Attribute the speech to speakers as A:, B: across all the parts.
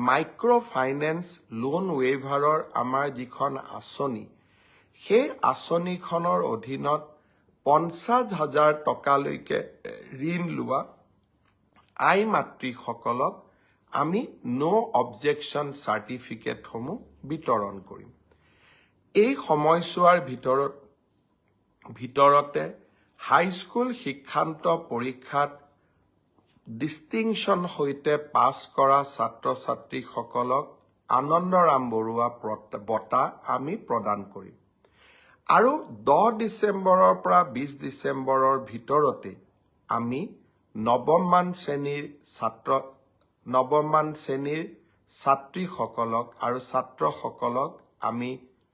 A: Micro finance loan ৱেইভাৰৰ আমাৰ যিখন আঁচনি সেই আঁচনিখনৰ অধীনত 50,000 টকালৈকে ঋণ লোৱা আই মাতৃসকলক আমি নো অবজেকশ্যন চাৰ্টিফিকেটসমূহ বিতৰণ কৰিম। এই সময়ছোৱাৰ ভিতৰতে হাইস্কুল শিক্ষান্ত পৰীক্ষাত ডিষ্টিংশ্যন সৈতে পাছ কৰা ছাত্ৰ ছাত্ৰীসকলক আনন্দৰাম বৰুৱা বঁটা আমি প্ৰদান কৰিম। আৰু 10 ডিচেম্বৰৰ পৰা 20 ডিচেম্বৰৰ ভিতৰতে আমি নৱমমান শ্ৰেণীৰ ছাত্ৰীসকলক আৰু ছাত্ৰসকলক আমি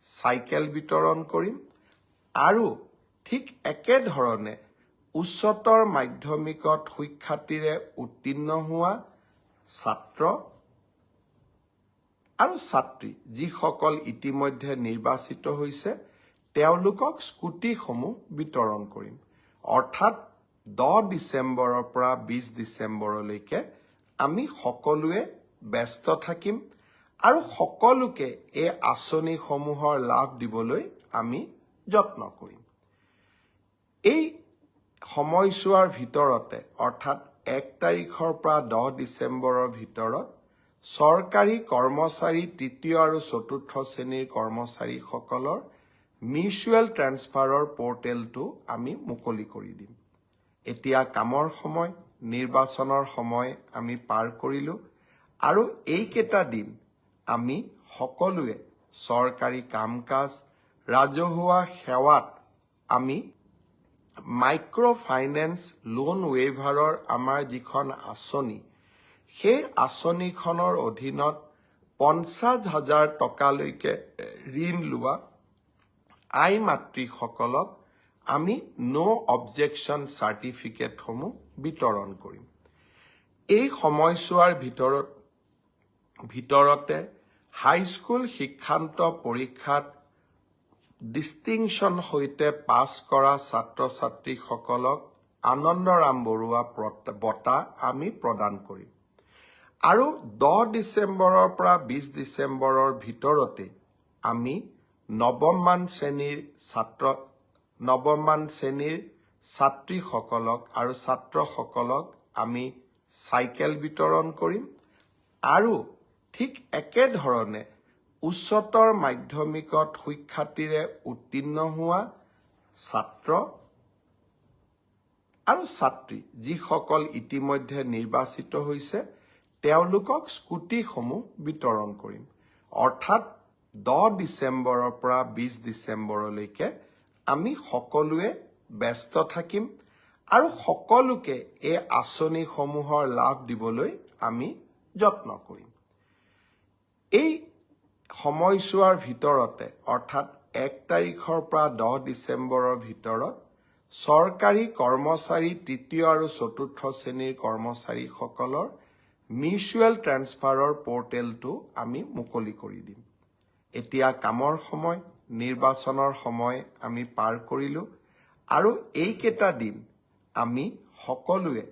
A: চাইকেল বিতৰণ কৰিম। আৰু ঠিক একেধৰণে উচ্চতৰ মাধ্যমিকত সুখ্যাতিৰে উত্তীৰ্ণ হোৱা ছাত্ৰ আৰু ছাত্ৰী যিসকল ইতিমধ্যে নিৰ্বাচিত হৈছে তেওঁলোকক স্কুটিসমূহ বিতৰণ কৰিম। অৰ্থাৎ 10 ডিচেম্বৰৰ পৰা 20 ডিচেম্বৰলৈকে আমি সকলোৱে ব্যস্ত থাকিম আৰু সকলোকে এই আঁচনিসমূহৰ লাভ দিবলৈ আমি যত্ন কৰিম। এই সময়ছোৱাৰ ভিতৰতে অৰ্থাৎ 1 তাৰিখৰ পৰা 10 ডিচেম্বৰৰ ভিতৰত চৰকাৰী কৰ্মচাৰী তৃতীয় আৰু চতুৰ্থ শ্ৰেণীৰ কৰ্মচাৰীসকলৰ মিউচুৱেল ট্ৰেন্সফাৰৰ পৰ্টেলটো আমি মুকলি কৰি দিম। এতিয়া কামৰ সময়, নিৰ্বাচনৰ সময় আমি পাৰ কৰিলোঁ আৰু এইকেইটা দিন আমি সকলোৱে চৰকাৰী কাম কাজ, ৰাজহুৱা সেৱাত আমি মাইক্ৰ ফাইনেন্স লোন ৱেইভাৰৰ আমাৰ যিখন আঁচনি সেই আঁচনিখনৰ অধীনত 50,000 টকালৈকে ঋণ লোৱা আই মাতৃসকলক আমি নো অবজেকশ্যন চাৰ্টিফিকেটসমূহ বিতৰণ কৰিম। এই সময়ছোৱাৰ ভিতৰতে হাইস্কুল শিক্ষান্ত পৰীক্ষাত ডিষ্টিংশ্যন সৈতে পাছ কৰা ছাত্ৰ ছাত্ৰীসকলক আনন্দৰাম বৰুৱা বঁটা আমি প্ৰদান কৰিম। আৰু 10 ডিচেম্বৰৰ পৰা 20 ডিচেম্বৰৰ ভিতৰতে আমি নৱমমান শ্ৰেণীৰ ছাত্ৰীসকলক আৰু ছাত্ৰসকলক আমি চাইকেল বিতৰণ কৰিম। আৰু ঠিক একেধৰণে উচ্চতৰ মাধ্যমিকত সুখ্যাতিৰে উত্তীৰ্ণ হোৱা ছাত্ৰ আৰু ছাত্ৰী যিসকল ইতিমধ্যে নিৰ্বাচিত হৈছে তেওঁলোকক স্কুটিসমূহ বিতৰণ কৰিম। অৰ্থাৎ 10 ডিচেম্বৰৰ পৰা 20 ডিচেম্বৰলৈকে আমি সকলোৱে ব্যস্ত থাকিম আৰু সকলোকে এই আঁচনিসমূহৰ লাভ দিবলৈ আমি যত্ন কৰিম। এই সময়ছোৱাৰ ভিতৰতে অৰ্থাৎ 1 তাৰিখৰ পৰা 10 ডিচেম্বৰৰ ভিতৰত চৰকাৰী কৰ্মচাৰী তৃতীয় আৰু চতুৰ্থ শ্ৰেণীৰ কৰ্মচাৰীসকলৰ মিউচুৱেল ট্ৰেন্সফাৰৰ পৰ্টেলটো আমি মুকলি কৰি দিম। এতিয়া কামৰ সময়, নিৰ্বাচনৰ সময় আমি পাৰ কৰিলোঁ আৰু এইকেইটা দিন আমি সকলোৱে